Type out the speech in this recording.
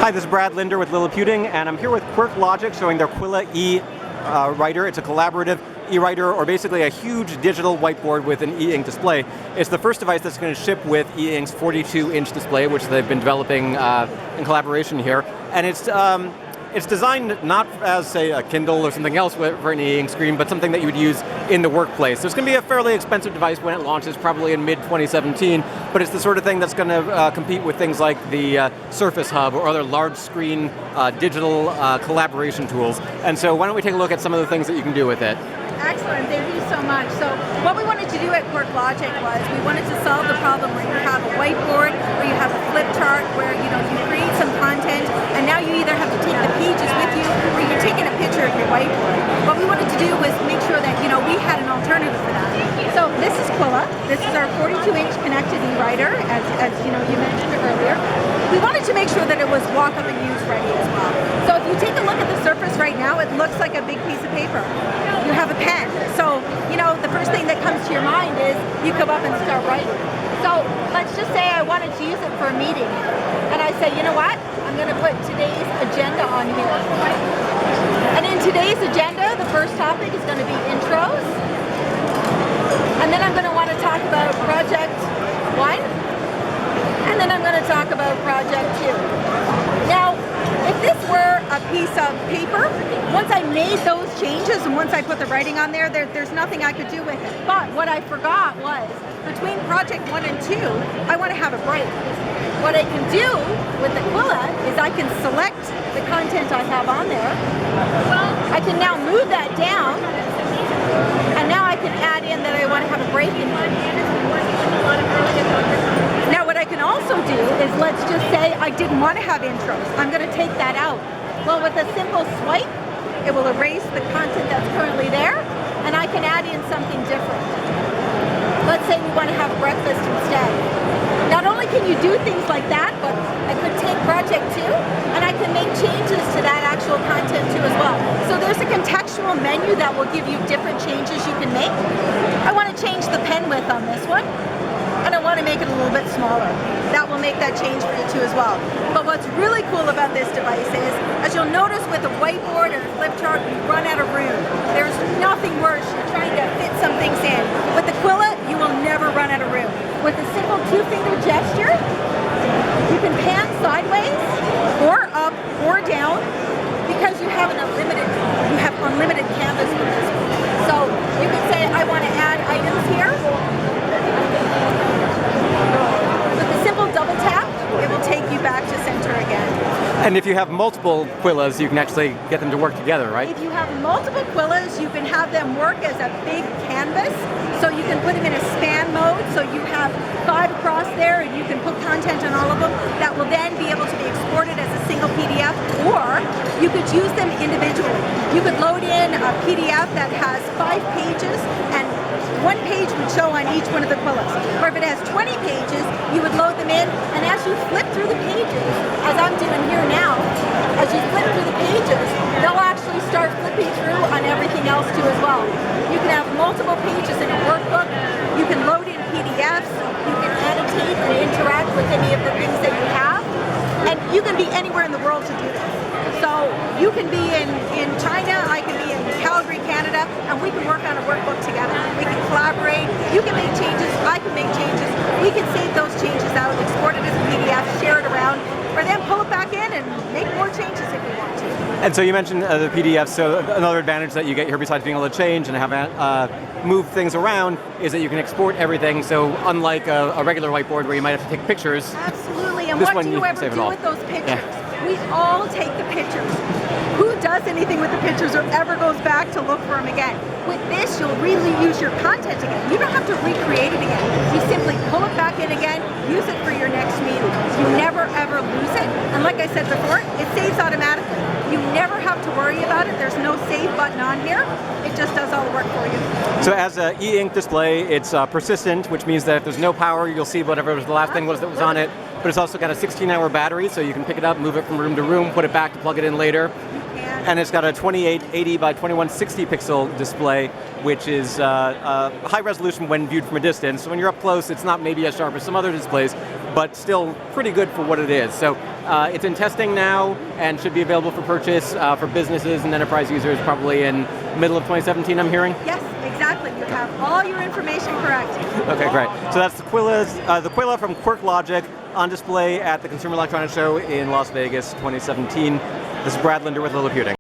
Hi, this is Brad Linder with Liliputing, and I'm here with QuirkLogic showing their Quilla eWriter. It's a collaborative eWriter, or basically a huge digital whiteboard with an e-ink display. It's the first device that's going to ship with e-ink's 42-inch display, which they've been developing in collaboration here. And it's designed not as, say, a Kindle or something else for an e-ink screen, but something that you would use in the workplace. So it's going to be a fairly expensive device when it launches, probably in mid-2017, but it's the sort of thing that's going to compete with things like the Surface Hub or other large-screen digital collaboration tools. And so why don't we take a look at some of the things that you can do with it. Excellent, thank you so much. So what we wanted to do at QuirkLogic was we wanted to solve the problem where you have a whiteboard, where you have a flip chart, where you create some content, and now you either have to take the pages with you, or you're taking a picture of your whiteboard. What we wanted to do was make sure that we had an alternative for that. So this is Quilla. This is our 42-inch connected eWriter, as you mentioned earlier. We wanted to make sure that it was walk up and use ready as well. So if you take a look at the surface right now, it looks like a big piece of paper. You have a pen. So, the first thing that comes to your mind is you come up and start writing. So let's just say I wanted to use it for a meeting. And I say, you know what? I'm going to put today's agenda on here. And in today's agenda, the first topic is going to be intros. And then I'm going to want to talk about project 1. And then I'm going to talk about project 2. Now, if this were a piece of paper, once I made those changes and once I put the writing on there, there's nothing I could do with it. But what I forgot was, between project 1 and 2, I want to have a break. What I can do with the Quilla is I can select the content I have on there. I can now move that down, and now I can add in that I want to have a break in there. Now what I can also do is, let's just say I didn't want to have intros. I'm going to take that out. Well, with a simple swipe, it will erase the content that's currently there, and I can add in something different. Let's say we want to have breakfast instead. Not only can you do things like that, but I could take project 2 and I can make changes to that actual content too as well. So there's a contextual menu that will give you different changes you can make. I want to change the pen width on this one, and I want to make it a little bit smaller. That will make that change for you too as well. But what's really cool about this device is, as you'll notice with a whiteboard or a flip chart, you run out of room. There's nothing worse. You're trying to fit some things in. With the Quilla, you will never run out of room. With a simple 2-finger gesture, you can pan sideways or up or down, because you have unlimited canvas with this one. So you can say, I want to add items here. With a simple double tap, it will take you back to center again. And if you have multiple Quillas, you can actually get them to work together, right? If you have multiple Quillas, you can have them work as a big canvas. So you can put them in a span mode, so you have 5 across there, and you can put content on all of them. That will then be able to be exported as a single PDF, or you could use them individually. You could load in a PDF that has 5 pages, and 1 page would show on each one of the Quillas. Or if it has 20 pages, you would load them in, and as you flip through the pages, as I'm doing here now, as you flip through the pages, they'll actually start flipping through on everything else too as well. You can have multiple pages in a workbook. You can load in PDFs. You can annotate and interact with any of the things that you have. And you can be anywhere in the world to do this. So you can be in China, I can be in Calgary, Canada, and we can work on a workbook together. We can collaborate. You can make changes. I can make changes. We can save those changes out, export it as a PDF, share it around, or then pull it back in and make more changes if we want to. And so you mentioned the PDF, so another advantage that you get here besides being able to change and have move things around is that you can export everything. So unlike a regular whiteboard where you might have to take pictures. Absolutely, and what do you ever do with those pictures? Yeah. We all take the pictures. Who does anything with the pictures or ever goes back to look for them again? With this, you'll really use your content again. You don't have to recreate it again. You simply pull it back in again, use it for your next meeting. You never ever lose it. And like I said before, it saves automatically. You never have to worry about it. There's no save button on here. It just does all the work for you. So as an e-ink display, it's persistent, which means that if there's no power, you'll see whatever the last thing was that was on it. But it's also got a 16-hour battery, so you can pick it up, move it from room to room, put it back to plug it in later. And it's got a 2880 by 2160 pixel display, which is high resolution when viewed from a distance. So when you're up close, it's not maybe as sharp as some other displays, but still pretty good for what it is. So it's in testing now and should be available for purchase for businesses and enterprise users probably in middle of 2017, I'm hearing? Yes, exactly. You have all your information correct. Okay, great. So that's the Quilla from QuirkLogic on display at the Consumer Electronics Show in Las Vegas 2017. This is Brad Linder with Liliputing.